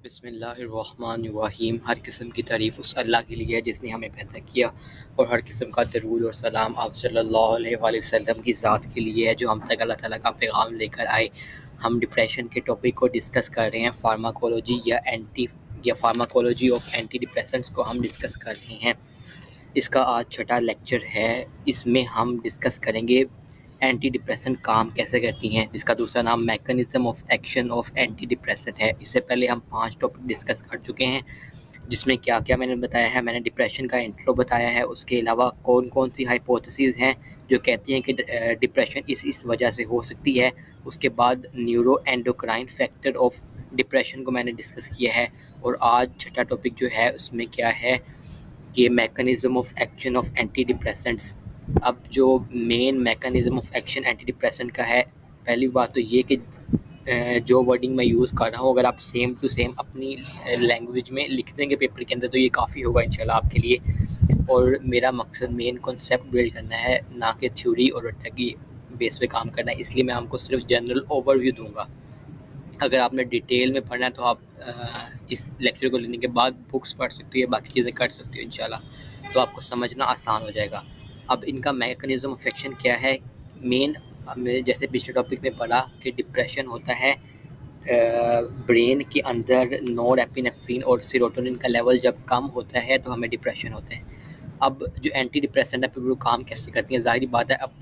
बिस्मिल्लाहिर्रहमानिर्रहीम। हर किस्म की तारीफ़ उस अल्लाह के लिए है जिसने हमें पैदा किया, और हर किस्म का दरूद और सलाम आप सल्लल्लाहु अलैहि वसल्लम की ज़ात के लिए है जो हम तक अल्लाह ताला का पैगाम लेकर आए। हम डिप्रेशन के टॉपिक को डिस्कस कर रहे हैं। फार्माकोलॉजी ऑफ एंटी डिप्रेसेंट्स को हम डिस्कस कर रहे हैं। इसका आज छठा लेक्चर है। इसमें हम डिस्कस करेंगे एंटी डिप्रेसेंट काम कैसे करती हैं। इसका दूसरा नाम mechanism of action of anti depressant है। इससे पहले हम 5 टॉपिक डिस्कस कर चुके हैं, जिसमें क्या क्या मैंने बताया है। मैंने डिप्रेशन का इंट्रो बताया है। उसके अलावा कौन कौन सी हाइपोथेसिस हैं जो कहती हैं कि डिप्रेशन इस वजह से हो सकती है। उसके बाद neuro endocrine factor of depression को मैंने डिस्कस किया है। और आज छठा टॉपिक जो है उसमें क्या है कि mechanism of action of anti depressants. अब जो main mechanism of action anti depressant का है, पहली बात तो ये कि जो वर्डिंग मैं यूज़ कर रहा हूँ अगर आप सेम टू सेम अपनी लैंग्वेज में लिख देंगे पेपर के अंदर तो ये काफ़ी होगा इंशाल्लाह आपके लिए। और मेरा मकसद मेन कॉन्सेप्ट बिल्ड करना है, ना कि थ्योरी और रट्टा की बेस पे काम करना है। इसलिए मैं आपको सिर्फ जनरल ओवरव्यू दूंगा। अगर आपने डिटेल में पढ़ना है तो आप इस लेक्चर को लेने के बाद बुक्स पढ़ सकते हो, बाकी चीज़ें कर सकते हो इंशाल्लाह, तो आपको समझना आसान हो जाएगा। अब इनका मैकेनिज़्म ऑफ एक्शन क्या है मेन, हमने जैसे पिछले टॉपिक में पढ़ा कि डिप्रेशन होता है ब्रेन के अंदर नॉरएपिनेफ्रिन और सेरोटोनिन का लेवल जब कम होता है तो हमें डिप्रेशन होता है। अब जो एंटी डिप्रेसेंट है वो काम कैसे करती हैं, ज़ाहिर बात है अब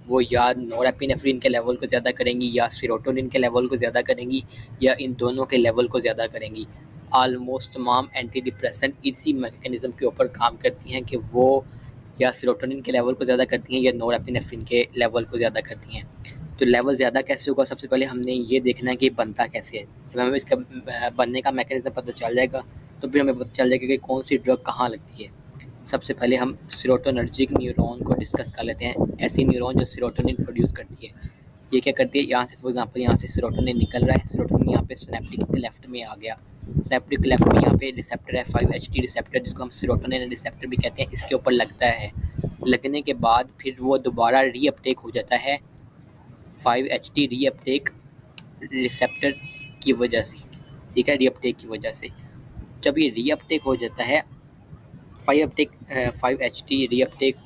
वो या नॉरएपिनेफ्रिन के लेवल को ज़्यादा करेंगी या सेरोटोनिन के लेवल को ज़्यादा करेंगी या इन दोनों के लेवल को ज़्यादा करेंगी। आलमोस्ट तमाम एंटी डिप्रेसेंट इसी मैकेनिज़्म के ऊपर काम करती हैं कि वो या सेरोटोनिन के लेवल को ज़्यादा करती हैं या नॉरएपिनेफ्रिन के लेवल को ज़्यादा करती हैं। तो लेवल ज़्यादा कैसे होगा, सबसे पहले हमने ये देखना है कि बनता कैसे है। जब हमें इसका बनने का मैकेनिज़्म पता चल जाएगा तो फिर हमें पता चल जाएगा कि कौन सी ड्रग कहाँ लगती है। सबसे पहले हम सेरोटोनर्जिक न्यूरॉन को डिस्कस कर लेते हैं। ऐसी न्यूरॉन जो सेरोटोनिन प्रोड्यूस करती है। ये क्या करती है, यहाँ से फॉर एग्जांपल यहाँ से सेरोटोनिन निकल रहा है, सेरोटोनिन यहाँ पे सिनेप्टिक क्लेफ्ट में आ गया। सिनेप्टिक क्लेफ्ट में यहाँ पे रिसेप्टर है 5HT रिसेप्टर, जिसको हम सेरोटोनिन रिसेप्टर भी कहते हैं, इसके ऊपर लगता है। लगने के बाद फिर वो दोबारा रीअपटेक हो जाता है 5HT रीअपटेक रिसेप्टर की वजह से, ठीक है, रीअपटेक की वजह से। जब ये रीअपटेक हो जाता है 5HT रीअपटेक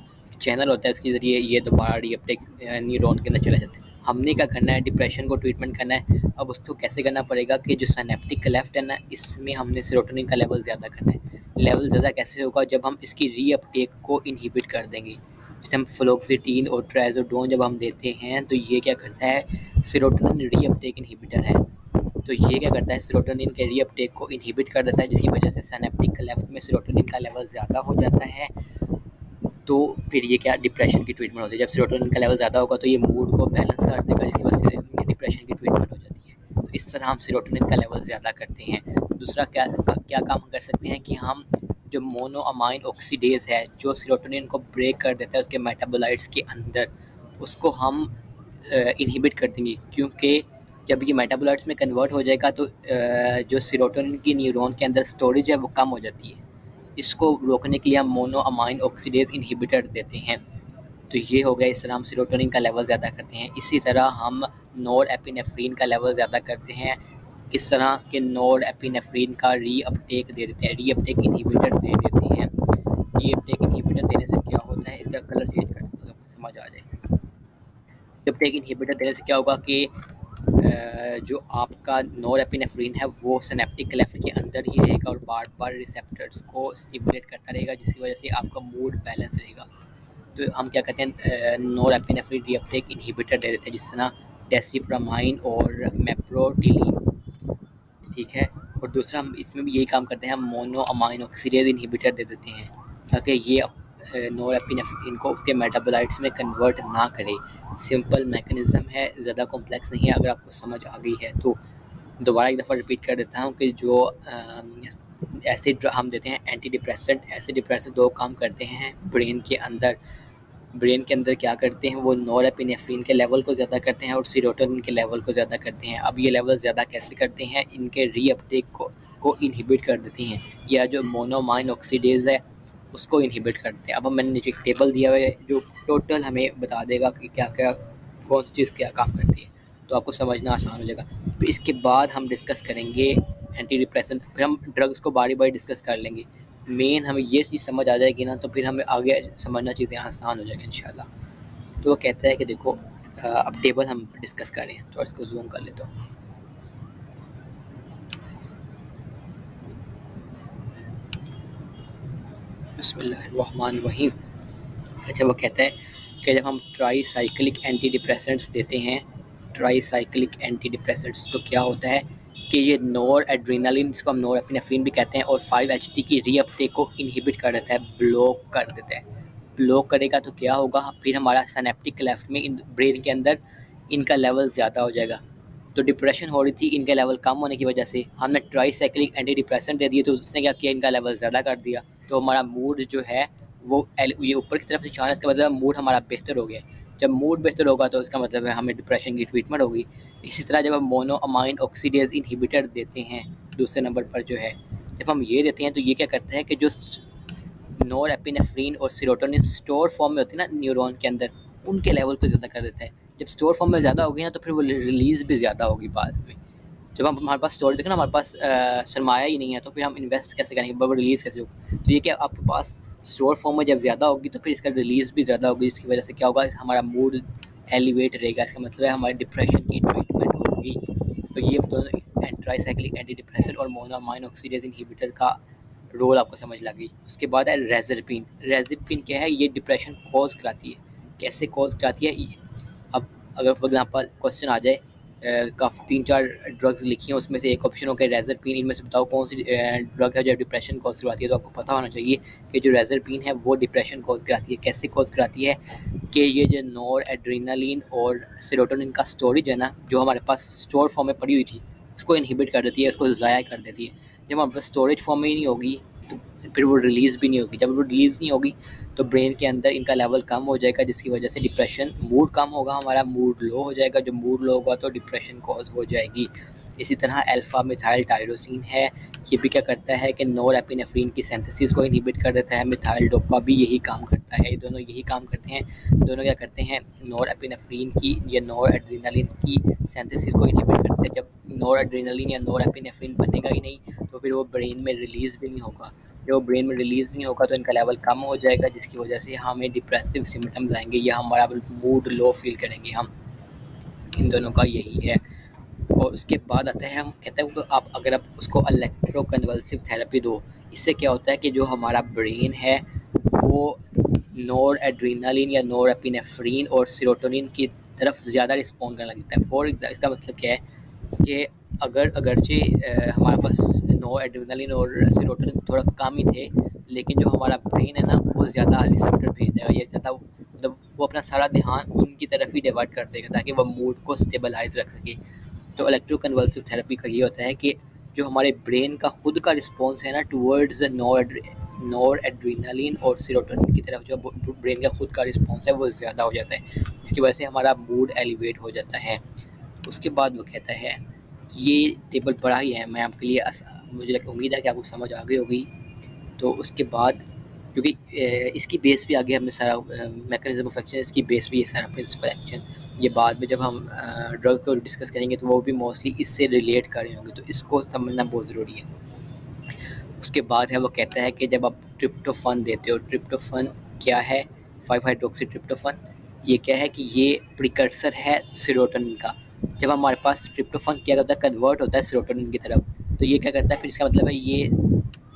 चैनल होता है, इसके ज़रिए ये दोबारा रीअपटेक न्यूरॉन के अंदर चला जाता है। हमने क्या करना है, डिप्रेशन को ट्रीटमेंट करना है। अब उसको कैसे करना पड़ेगा कि जो सिनेप्टिक क्लेफ्ट है ना, इसमें हमने सेरोटोनिन का लेवल ज़्यादा करना है। लेवल ज़्यादा कैसे होगा, जब हम इसकी रीअपटेक को इनहिबिट कर देंगे। जैसे हम फ्लोक्सिटीन और ट्राइजोडोन जब हम देते हैं तो ये क्या करता है, सेरोटोनिन रीअपटेक इनहिबिटर है, तो ये क्या करता है, सेरोटोनिन के रीअपटेक को इनहिबिट कर देता है, जिसकी वजह से सिनेप्टिक क्लेफ्ट में सेरोटोनिन का लेवल ज़्यादा हो जाता है। तो फिर ये क्या डिप्रेशन की ट्रीटमेंट होती है। जब सेरोटोनिन का लेवल ज़्यादा होगा तो ये मूड को बैलेंस कर देगा, जिसकी वजह से डिप्रेशन की ट्रीटमेंट हो जाती है। तो इस तरह हम सेरोटोनिन का लेवल ज़्यादा करते हैं। दूसरा क्या काम कर सकते हैं कि हम जो मोनोअमाइन ऑक्सीडेज है जो सेरोटोनिन को ब्रेक कर देता है उसके मेटाबोलाइट्स के अंदर, उसको हम इनहिबिट कर देंगे, क्योंकि जब ये मेटाबोलाइट्स में कन्वर्ट हो जाएगा तो जो सेरोटोनिन की न्यूरॉन के अंदर स्टोरेज है वो कम हो जाती है। इसको रोकने के लिए हम मोनोअमाइन ऑक्सीडेज इनहिबिटर देते हैं। तो ये हो गया, इस तरह हम सेरोटोनिन का लेवल ज़्यादा करते हैं। इसी तरह हम नॉरएपिनेफ्रिन का लेवल ज़्यादा करते हैं। किस तरह के, नॉरएपिनेफ्रिन का रीअपटेक दे देते हैं, रीअपटेक इनहिबिटर दे देते हैं। रीअपटेक इनहिबिटर देने से क्या होता है, इसका कलर चेंज कर देते हैं समझ आ जाए। रीअपटेक इनहिबिटर देने से क्या होगा कि जो आपका नॉरएपिनेफ्रिन है वो सिनेप्टिक क्लेफ्ट के अंदर ही रहेगा और बार बार रिसेप्टर्स को स्टिमुलेट करता रहेगा, जिसकी वजह से आपका मूड बैलेंस रहेगा। तो हम क्या कहते हैं, नॉरएपिनेफ्रिन रीअपटेक इनहिबिटर दे देते हैं, जिस तरह डेसिप्रामाइन और मेप्रोटिलीन, ठीक है। और दूसरा हम इसमें भी यही काम करते हैं, हम मोनोअमाइन ऑक्सीडेज इनहिबिटर दे देते हैं ताकि ये नॉरएपिनेफ्रिन को उसके मेटाबोलाइट्स में कन्वर्ट ना करे। सिंपल मैकेनिज़्म है, ज़्यादा कॉम्प्लेक्स नहीं है। अगर आपको समझ आ गई है तो दोबारा एक दफ़ा रिपीट कर देता हूँ कि जो एसिड हम देते हैं एंटी डिप्रेसेंट, ऐसे डिप्रेसेंट दो काम करते हैं ब्रेन के अंदर। ब्रेन के अंदर क्या करते हैं, वो नॉरएपिनेफ्रिन के लेवल को ज़्यादा करते हैं और सेरोटोनिन के लेवल को ज़्यादा करते हैं। अब ये लेवल ज़्यादा कैसे करते हैं, इनके रीअपटेक को इनहिबिट कर देती हैं, या जो मोनोअमाइन ऑक्सीडेज है उसको इनहिबिट करते हैं। अब मैंने नीचे एक टेबल दिया हुआ है जो टोटल हमें बता देगा कि क्या क्या कौन सी चीज़ क्या काम करती है, तो आपको समझना आसान हो जाएगा। तो इसके बाद हम डिस्कस करेंगे एंटी डिप्रेसेंट, फिर हम ड्रग्स को बारी बारी डिस्कस कर लेंगे। मेन हमें ये चीज़ समझ आ जाएगी ना, तो फिर हमें आगे समझना चीज़ें आसान हो जाएगी इंशाल्लाह। तो वो कहता है कि देखो अब टेबल हम डिस्कस कर रहे हैं, तो इसको जूम कर लेता हूँ। बिस्मिल्लाहिर्रहमानिर्रहीम। अच्छा, वो कहता है कि जब हम ट्राईसाइक्लिक एंटी डिप्रेसेंट्स देते हैं, ट्राईसाइक्लिक एंटी डिप्रेसेंट्स, तो क्या होता है कि ये नोर एड्रेनालिन, जिसको हम नोर एपिनेफ्रिन भी कहते हैं, और 5-HT की रीअपटेक को इनहिबिट कर देता है, ब्लॉक कर देता है। ब्लॉक करेगा तो क्या होगा, फिर हमारा सिनेप्टिक क्लेफ्ट में ब्रेन के अंदर इनका लेवल ज़्यादा हो जाएगा। तो डिप्रेशन हो रही थी, इनका लेवल कम होने की वजह से हमने ट्राईसाइक्लिक एंटी डिप्रेसेंट दे दिए, तो उसने क्या किया, इनका लेवल ज़्यादा कर दिया। तो हमारा मूड जो है वो ये ऊपर की तरफ निशान है, इसका मतलब मूड हमारा बेहतर हो गया। जब मूड बेहतर होगा तो इसका मतलब है हमें डिप्रेशन की ट्रीटमेंट होगी। इसी तरह जब हम मोनोअमाइन ऑक्सीडेज इनहिबिटर देते हैं दूसरे नंबर पर जो है, जब हम ये देते हैं तो ये क्या करता है कि जो नोरेपिनेफ्रिन और सेरोटोनिन स्टोर फॉर्म में होती है ना न्यूरॉन के अंदर, उनके लेवल को ज़्यादा कर देता है। जब स्टोर फॉर्म में ज़्यादा होगी ना, तो फिर वो रिलीज़ भी ज़्यादा होगी बाद में। जब हम हमारे पास स्टोरेज देखो ना, हमारे पास सरमाया ही नहीं है, तो फिर हम इन्वेस्ट कैसे करेंगे, वो रिलीज़ कैसे होगा। तो ये क्या, आपके पास स्टोर फॉर्म में जब ज़्यादा होगी तो फिर इसका रिलीज़ भी ज़्यादा होगी, जिसकी वजह से क्या होगा, हमारा मूड एलिवेट रहेगा। इसका मतलब है हमारे डिप्रेशन की ट्रीटमेंट होगी। तो ये दोनों ट्राईसाइक्लिक एंटी डिप्रेसेंट और मोनोअमाइन ऑक्सीडेज इनहिबिटर का रोल आपको समझ लगी। उसके बाद है रेज़रपिन। रेज़रपिन क्या है, ये डिप्रेशन कॉज कराती है। कैसे कॉज कराती है, अब अगर फॉर एग्जांपल क्वेश्चन आ जाए, काफ़ी 3-4 ड्रग्स लिखी हैं, उसमें से एक ऑप्शन हो कि रेज़रपिन, इनमें से बताओ कौन सी ड्रग है जो डिप्रेशन कॉज कराती है, तो आपको पता होना चाहिए कि जो रेज़रपिन है वो डिप्रेशन कॉज कराती है। कैसे कॉज कराती है कि ये जो नोर एड्रेनालिन और सेरोटोनिन का स्टोरेज है ना, जो हमारे पास स्टोर फॉर्म में पड़ी हुई थी, उसको इनहिबिट कर देती है, उसको ज़ाया कर देती है। जब हमारे पास स्टोरेज फॉर्म में ही नहीं होगी तो फिर वो रिलीज़ भी नहीं होगी। जब वो रिलीज़ नहीं होगी तो ब्रेन के अंदर इनका लेवल कम हो जाएगा, जिसकी वजह से डिप्रेशन, मूड कम होगा, हमारा मूड लो हो जाएगा। जब मूड लो होगा तो डिप्रेशन कॉज हो जाएगी। इसी तरह अल्फा मिथाइल टायरोसिन है, ये भी क्या करता है कि नोरेपिनेफ्रिन की सिंथेसिस को इनहिबिट कर देता है। मिथाइल डोपा भी यही काम करता है, ये दोनों यही काम करते हैं। दोनों क्या करते हैं, नोरेपिनेफ्रिन की या नोर एड्रेनालिन की सिंथेसिस को इनहिबिट करते हैं। जब नोर एड्रेनालिन या नोरेपिनेफ्रिन बनेगा ही नहीं तो फिर वो ब्रेन में रिलीज़ भी नहीं होगा। जब वो ब्रेन में रिलीज़ नहीं होगा तो इनका लेवल कम हो जाएगा, जिसकी वजह से हमें डिप्रेसिव सिम्टम्स आएंगे या हमारा मूड लो फील करेंगे हम। इन दोनों का यही है। और उसके बाद आता है, हम कहते हैं तो आप अगर आप उसको इलेक्ट्रोकन्वल्सिव थेरेपी दो, इससे क्या होता है कि जो हमारा ब्रेन है वो नोर एड्रेनालिन या नोर एपिनेफ्रिन और सेरोटोनिन की तरफ ज़्यादा रिस्पॉन्ड करने लगता है। फॉर एग्जाम्पल, इसका मतलब क्या है कि अगरचे हमारे पास नोर एड्रेनालिन और सेरोटोनिन थोड़ा कम ही थे, लेकिन जो हमारा ब्रेन है ना वो ज़्यादा रिसेप्टर भेज देगा, ये ज़्यादा मतलब वो अपना सारा ध्यान उनकी तरफ ही डिवर्ट कर देगा ताकि वो मूड को स्टेबलाइज रख सके। तो इलेक्ट्रोकन्वल्सिव थेरेपी का ये होता है कि जो हमारे ब्रेन का खुद का रिस्पॉन्स है ना टूवर्ड्स नोर एड्रेनालिन और सेरोटोनिन की तरफ, जो ब्रेन का खुद का रिस्पॉन्स है वो ज़्यादा हो जाता है, जिसकी वजह से हमारा मूड एलिवेट हो जाता है। उसके बाद वो कहता है, ये टेबल पढ़ा ही है मैं आपके लिए, मुझे उम्मीद है कि आपको समझ आ गई होगी। तो उसके बाद क्योंकि इसकी बेस पे आगे हमने सारा मैकेनिज्म ऑफ एक्शन, इसकी बेस पे ये सारा प्रिंसिपल एक्शन, ये बाद में जब हम ड्रग को डिस्कस करेंगे तो वो भी मोस्टली इससे रिलेट कर रहे होंगे, तो इसको समझना बहुत ज़रूरी है। उसके बाद है वो कहता है कि जब आप ट्रिप्टोफन देते हो, ट्रिप्टोफन क्या है, 5-हाइड्रोक्सी ट्रिप्टोफन, ये क्या है कि ये प्रिकर्सर है सेरोटोनिन का। जब हमारे पास ट्रिप्टोफन क्या करता है, कन्वर्ट होता है सेरोटोनिन की तरफ, तो ये क्या करता है, फिर इसका मतलब है ये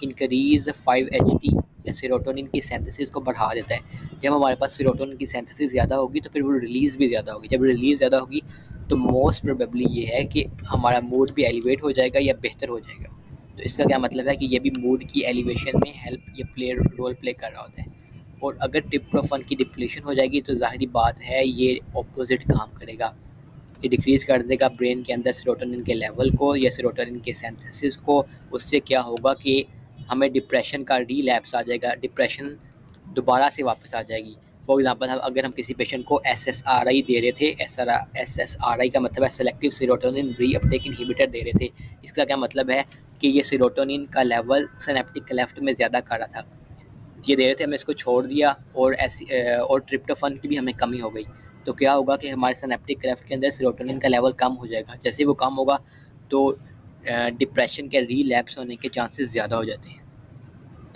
इंक्रीज़ 5-HT या सेरोटोनिन की सिंथेसिस को बढ़ा देता है। जब हमारे पास सेरोटोनिन की सिंथेसिस ज़्यादा होगी तो फिर वो रिलीज़ भी ज़्यादा होगी। जब रिलीज़ ज़्यादा होगी तो मोस्ट प्रोबेबली ये है कि हमारा मूड भी एलिवेट हो जाएगा या बेहतर हो जाएगा। तो इसका क्या मतलब है कि ये भी मूड की एलिवेशन में हेल्प या रोल प्ले कर रहा होता है। और अगर ट्रिप्टोफन की डिप्लीशन हो जाएगी तो ज़ाहिरी बात है ये ऑपोजिट काम करेगा, ये डिक्रीज़ कर देगा ब्रेन के अंदर सेरोटोनिन के लेवल को या सेरोटोनिन के सिंथेसिस को। उससे क्या होगा कि हमें डिप्रेशन का रीलैप्स आ जाएगा, डिप्रेशन दोबारा से वापस आ जाएगी। फॉर एग्जांपल, अगर हम किसी पेशेंट को SSRI दे रहे थे, SSRI का मतलब है सेलेक्टिव सेरोटोनिन रीअपटेक इनहिबिटर दे रहे थे, इसका क्या मतलब है कि ये सेरोटोनिन का लेवल सिनेप्टिक क्लेफ्ट में ज़्यादा कर रहा था, ये दे रहे थे, हमने इसको छोड़ दिया और ट्रिप्टोफन की भी हमें कमी हो गई, तो क्या होगा कि हमारे सिनेप्टिक क्लेफ्ट के अंदर सेरोटोनिन का लेवल कम हो जाएगा। जैसे ही वो कम होगा तो डिप्रेशन के रीलैप्स होने के चांसेस ज़्यादा हो जाते हैं।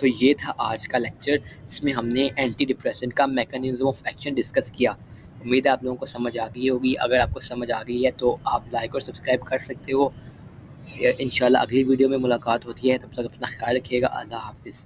तो ये था आज का लेक्चर, जिसमें हमने एंटी डिप्रेशन का मैकेनिज्म ऑफ एक्शन डिस्कस किया। उम्मीद है आप लोगों को समझ आ गई होगी। अगर आपको समझ आ गई है तो आप लाइक और सब्सक्राइब कर सकते हो। इंशाल्लाह अगली वीडियो में मुलाकात होती है, तब तक अपना ख्याल रखिएगा। अल्लाह हाफ़िज़।